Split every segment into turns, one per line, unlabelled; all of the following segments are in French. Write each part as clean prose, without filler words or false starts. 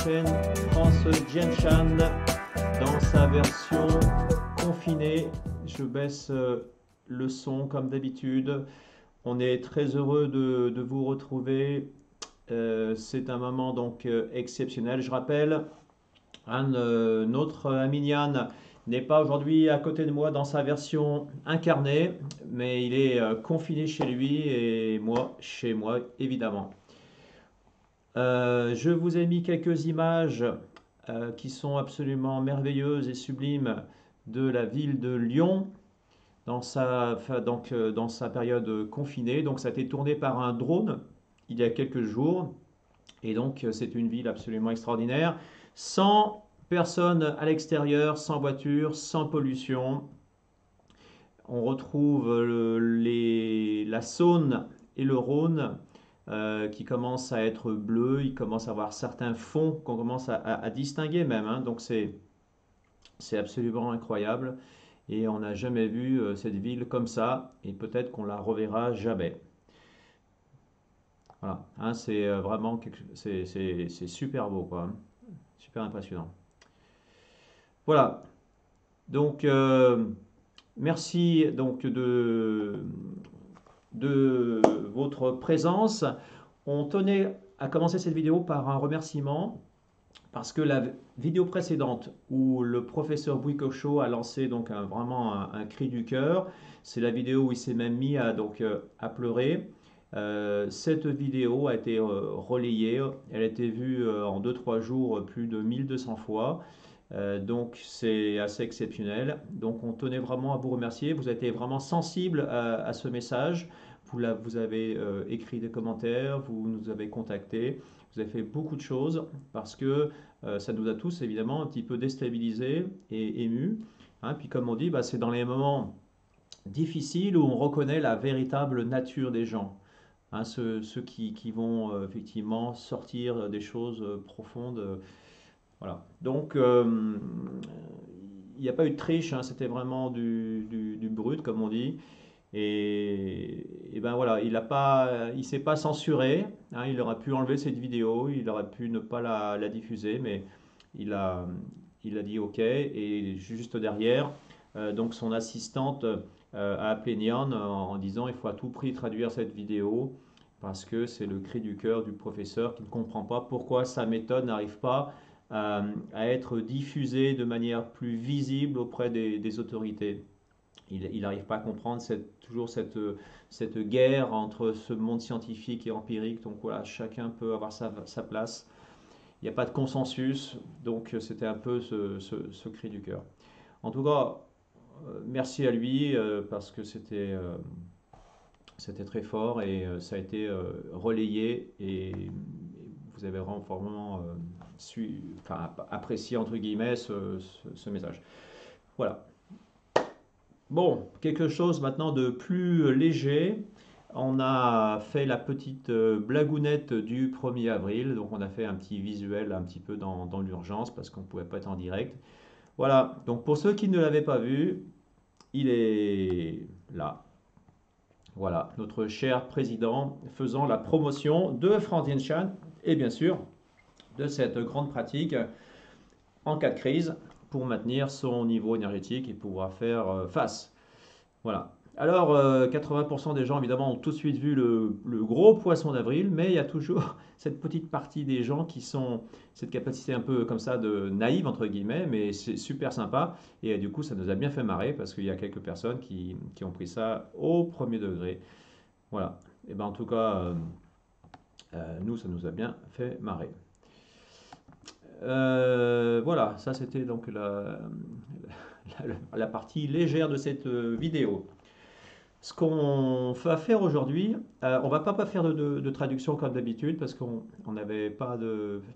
chaîne France Jianshan dans sa version confinée. Je baisse le son comme d'habitude. On est très heureux de vous retrouver. C'est un moment donc exceptionnel. Je rappelle, notre ami Nian n'est pas aujourd'hui à côté de moi dans sa version incarnée, mais il est confiné chez lui et moi chez moi évidemment. Je vous ai mis quelques images qui sont absolument merveilleuses et sublimes de la ville de Lyon dans sa période confinée. Donc ça a été tourné par un drone il y a quelques jours. Et donc c'est une ville absolument extraordinaire. Sans personne à l'extérieur, sans voiture, sans pollution. On retrouve la Saône et le Rhône qui commencent à être bleus, il commence à avoir certains fonds qu'on commence à distinguer même, hein. Donc c'est absolument incroyable et on n'a jamais vu cette ville comme ça et peut-être qu'on la reverra jamais. Voilà, hein, c'est vraiment c'est super beau quoi, hein. Super impressionnant. Voilà, donc merci donc de votre présence. On tenait à commencer cette vidéo par un remerciement parce que la vidéo précédente où le professeur Bouikocho a lancé donc vraiment un cri du cœur, c'est la vidéo où il s'est même mis à pleurer. Cette vidéo a été relayée, elle a été vue en 2-3 jours plus de 1200 fois. Donc c'est assez exceptionnel. Donc on tenait vraiment à vous remercier. Vous avez été vraiment sensible à ce message. Vous avez écrit des commentaires, vous nous avez contactés, vous avez fait beaucoup de choses parce que ça nous a tous évidemment un petit peu déstabilisés et émus, hein. Puis comme on dit, bah, c'est dans les moments difficiles où on reconnaît la véritable nature des gens, hein, ceux qui vont effectivement sortir des choses profondes. Voilà. Donc, il n'y a pas eu de triche, hein, c'était vraiment du brut, comme on dit. Et ben voilà, il s'est pas censuré, hein, il aurait pu enlever cette vidéo, il aurait pu ne pas la diffuser, mais il a, il a dit OK. Et juste derrière, donc son assistante a appelé Nian en disant il faut à tout prix traduire cette vidéo parce que c'est le cri du cœur du professeur qui ne comprend pas pourquoi sa méthode n'arrive pas à être diffusée de manière plus visible auprès des autorités. Il n'arrive pas à comprendre toujours cette guerre entre ce monde scientifique et empirique. Donc voilà, chacun peut avoir sa place. Il n'y a pas de consensus, donc c'était un peu ce cri du cœur. En tout cas, merci à lui parce que c'était très fort et ça a été relayé et vous avez vraiment apprécié entre guillemets ce message. Voilà. Bon, quelque chose maintenant de plus léger. On a fait la petite blagounette du 1er avril, donc on a fait un petit visuel un petit peu dans l'urgence parce qu'on ne pouvait pas être en direct. Voilà, donc pour ceux qui ne l'avaient pas vu, il est là. Voilà, notre cher président faisant la promotion de France Jianshan et bien sûr de cette grande pratique en cas de crise pour maintenir son niveau énergétique et pouvoir faire face. Voilà. Alors, 80% des gens, évidemment, ont tout de suite vu le gros poisson d'avril, mais il y a toujours cette petite partie des gens qui sont, cette capacité un peu comme ça de naïve, entre guillemets, mais c'est super sympa. Et du coup, ça nous a bien fait marrer parce qu'il y a quelques personnes qui ont pris ça au premier degré. Voilà. Et ben en tout cas, nous, ça nous a bien fait marrer. Voilà, ça c'était donc la partie légère de cette vidéo. Ce qu'on va faire aujourd'hui, on va pas faire de traduction comme d'habitude parce qu'on n'avait pas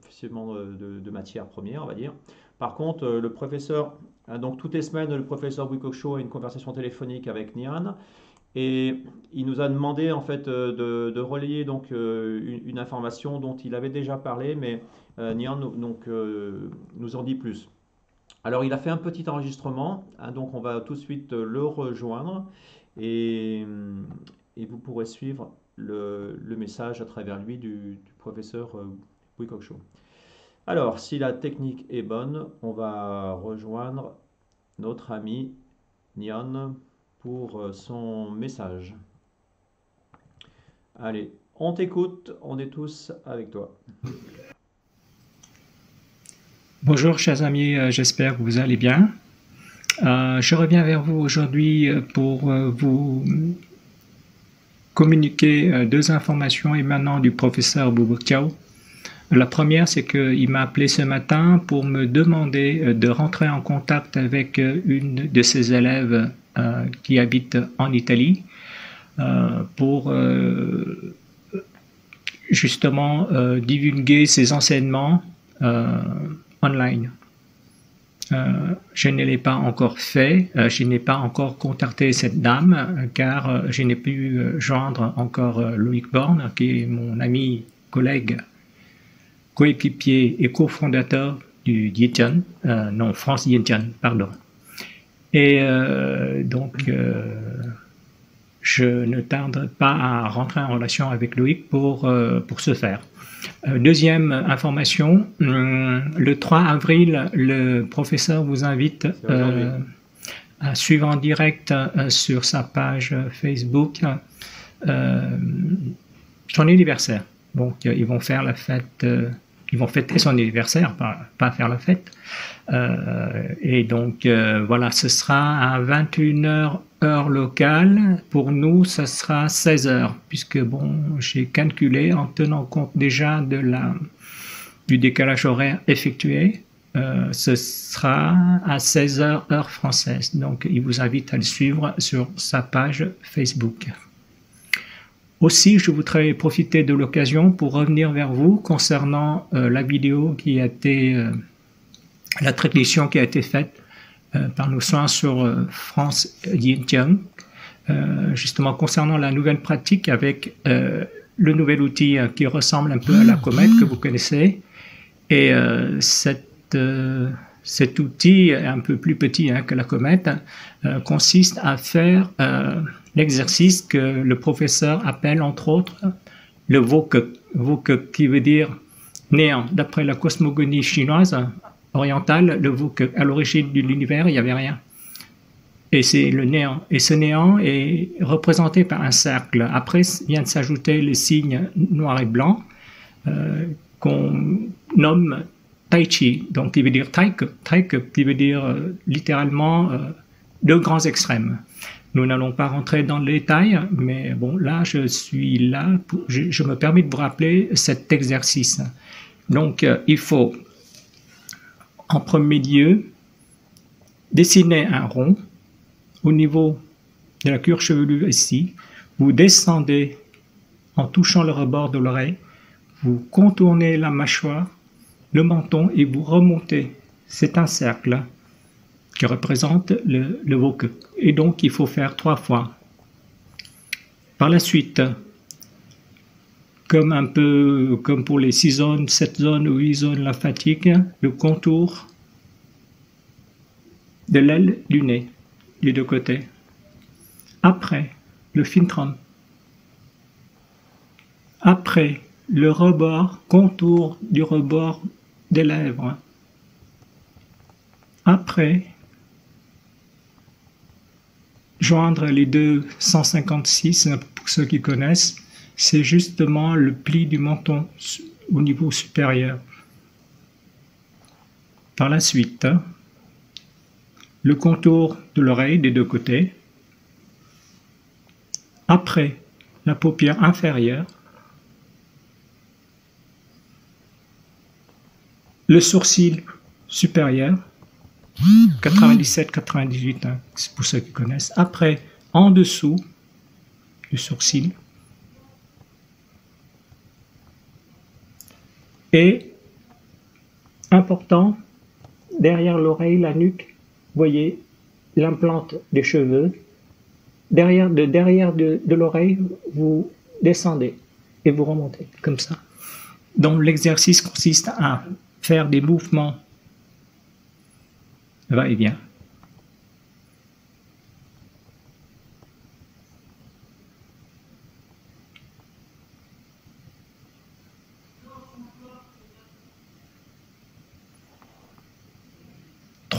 effectivement de matière première, on va dire. Par contre, le professeur, donc toutes les semaines, le professeur Bouikocho a une conversation téléphonique avec Nian et il nous a demandé en fait de relayer donc une information dont il avait déjà parlé, mais Nian donc nous en dit plus. Alors il a fait un petit enregistrement, hein, donc on va tout de suite le rejoindre et, et vous pourrez suivre le message à travers lui du professeur Bouikocho. Alors, si la technique est bonne, on va rejoindre notre ami Nyan pour son message. Allez, on t'écoute, on est tous avec toi.
Bonjour chers amis, j'espère que vous allez bien. Je reviens vers vous aujourd'hui pour vous communiquer deux informations émanant du professeur Boubou. La première, c'est qu'il m'a appelé ce matin pour me demander de rentrer en contact avec une de ses élèves qui habite en Italie pour justement divulguer ses enseignements online. Je ne l'ai pas encore fait, je n'ai pas encore contacté cette dame car je n'ai pu joindre encore Loïc Borne, qui est mon ami, collègue, coéquipier et cofondateur du Dietian, non, France Dietian, pardon. Et donc, je ne tarde pas à rentrer en relation avec Loïc pour ce faire. Deuxième information, le 3 avril, le professeur vous invite à suivre en direct sur sa page Facebook son anniversaire. Donc, ils vont faire la fête, ils vont fêter son anniversaire, pas faire la fête. Et donc, voilà, ce sera à 21h heure locale. Pour nous, ça sera 16h, puisque bon, j'ai calculé en tenant compte déjà du décalage horaire effectué. Ce sera à 16h heure française. Donc, il vous invite à le suivre sur sa page Facebook. Aussi, je voudrais profiter de l'occasion pour revenir vers vous concernant la vidéo qui a été, la transmission qui a été faite par nos soins sur France Dietian, justement concernant la nouvelle pratique avec le nouvel outil qui ressemble un peu à la comète que vous connaissez. Et cet outil, un peu plus petit que la comète, consiste à faire l'exercice que le professeur appelle entre autres le Wokuk, qui veut dire néant. D'après la cosmogonie chinoise orientale, le Wokuk, à l'origine de l'univers, il n'y avait rien. Et c'est le néant. Et ce néant est représenté par un cercle. Après vient de s'ajouter le signe noir et blanc qu'on nomme Tai Chi, donc qui veut dire Taik, qui veut dire littéralement deux grands extrêmes. Nous n'allons pas rentrer dans le détail, mais bon, là, je me permets de vous rappeler cet exercice. Donc, il faut, en premier lieu, dessiner un rond au niveau de la cuir chevelu ici. Vous descendez en touchant le rebord de l'oreille, vous contournez la mâchoire, le menton et vous remontez. C'est un cercle qui représente le Wokuk. Et donc, il faut faire 3 fois. Par la suite, comme pour les 6 zones, 7 zones ou 8 zones lymphatiques, le contour de l'aile du nez, des deux côtés. Après, le phintrum. Après, le rebord, contour du rebord des lèvres. Après, joindre les deux 156, pour ceux qui connaissent, c'est justement le pli du menton au niveau supérieur. Par la suite, le contour de l'oreille des deux côtés. Après, la paupière inférieure. Le sourcil supérieur. 97-98, c'est pour ceux qui connaissent. Après, en dessous du sourcil. Et, important, derrière l'oreille, la nuque, vous voyez l'implante des cheveux. Derrière de l'oreille, vous descendez et vous remontez, comme ça. Donc l'exercice consiste à faire des mouvements va-et-vient.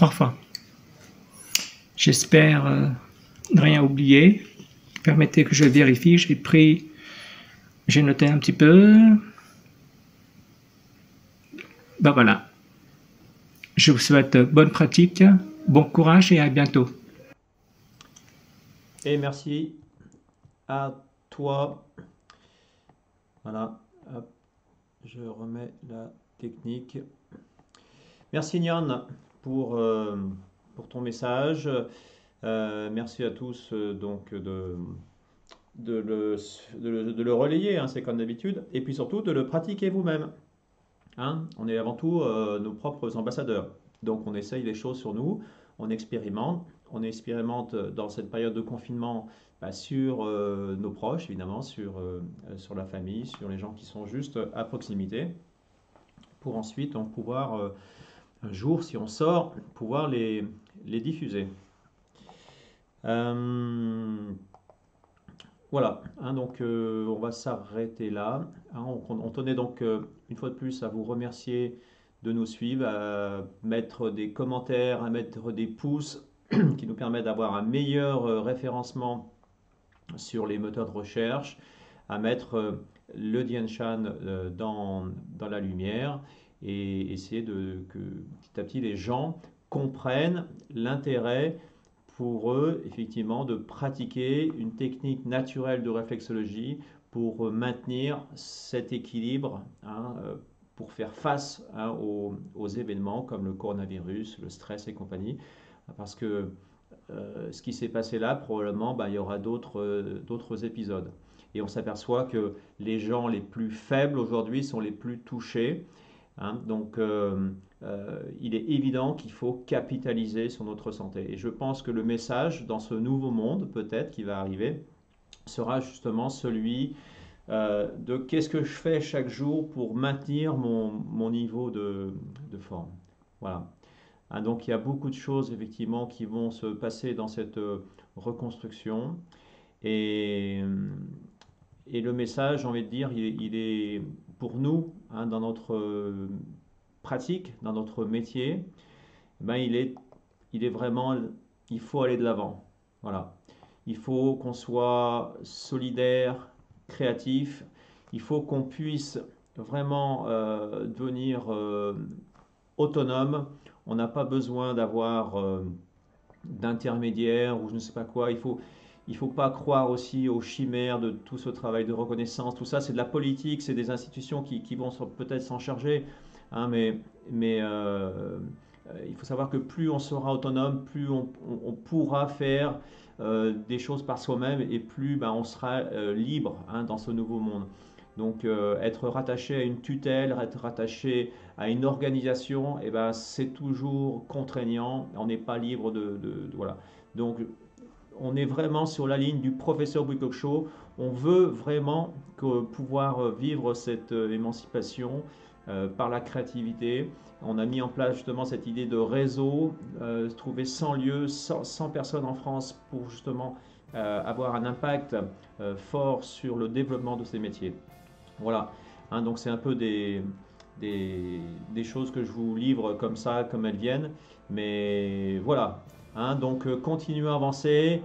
3 fois. J'espère ne rien oublier. Permettez que je vérifie. J'ai noté un petit peu. Ben voilà. Je vous souhaite bonne pratique, bon courage et à bientôt.
Et merci à toi. Voilà, hop, je remets la technique. Merci Nian pour ton message. Merci à tous donc de le relayer, hein, c'est comme d'habitude, et puis surtout de le pratiquer vous-même. Hein, on est avant tout nos propres ambassadeurs. Donc on essaye les choses sur nous, on expérimente dans cette période de confinement sur nos proches, évidemment, sur la famille, sur les gens qui sont juste à proximité, pour ensuite donc, pouvoir, un jour, si on sort, pouvoir les diffuser. Voilà, hein, donc on va s'arrêter là. Hein, on tenait donc une fois de plus à vous remercier de nous suivre, à mettre des commentaires, à mettre des pouces qui nous permettent d'avoir un meilleur référencement sur les moteurs de recherche, à mettre le Dian Shan dans la lumière et essayer que petit à petit les gens comprennent l'intérêt pour eux, effectivement, de pratiquer une technique naturelle de réflexologie pour maintenir cet équilibre, hein, pour faire face hein, aux événements comme le coronavirus, le stress et compagnie. Parce que ce qui s'est passé là, probablement, il y aura d'autres épisodes. Et on s'aperçoit que les gens les plus faibles aujourd'hui sont les plus touchés. Hein, donc, il est évident qu'il faut capitaliser sur notre santé. Et je pense que le message dans ce nouveau monde, peut-être, qui va arriver, sera justement celui de qu'est-ce que je fais chaque jour pour maintenir mon niveau de forme. Voilà. Hein, donc, il y a beaucoup de choses, effectivement, qui vont se passer dans cette reconstruction. Et le message, j'ai envie de dire, il est pour nous, hein, dans notre pratique, dans notre métier, il est vraiment, il faut aller de l'avant. Voilà. Il faut qu'on soit solidaire, créatif. Il faut qu'on puisse vraiment devenir autonome. On n'a pas besoin d'avoir d'intermédiaires ou je ne sais pas quoi. Il faut pas croire aussi aux chimères de tout ce travail de reconnaissance. Tout ça, c'est de la politique, c'est des institutions qui vont peut-être s'en charger. Hein, mais il faut savoir que plus on sera autonome, plus on pourra faire des choses par soi-même et plus on sera libre hein, dans ce nouveau monde. Donc être rattaché à une tutelle, être rattaché à une organisation, c'est toujours contraignant. On n'est pas libre voilà. Donc on est vraiment sur la ligne du professeur Buikok-Cho. On veut vraiment pouvoir vivre cette émancipation par la créativité. On a mis en place justement cette idée de réseau, trouver 100 lieux, 100 personnes en France pour justement avoir un impact fort sur le développement de ces métiers. Voilà, hein, donc c'est un peu des choses que je vous livre comme ça, comme elles viennent. Mais voilà, hein, donc continuons à avancer,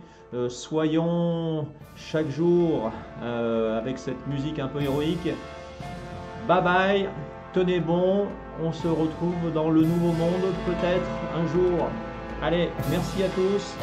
soyons chaque jour avec cette musique un peu héroïque. Bye bye, tenez bon, on se retrouve dans le nouveau monde peut-être un jour. Allez, merci à tous.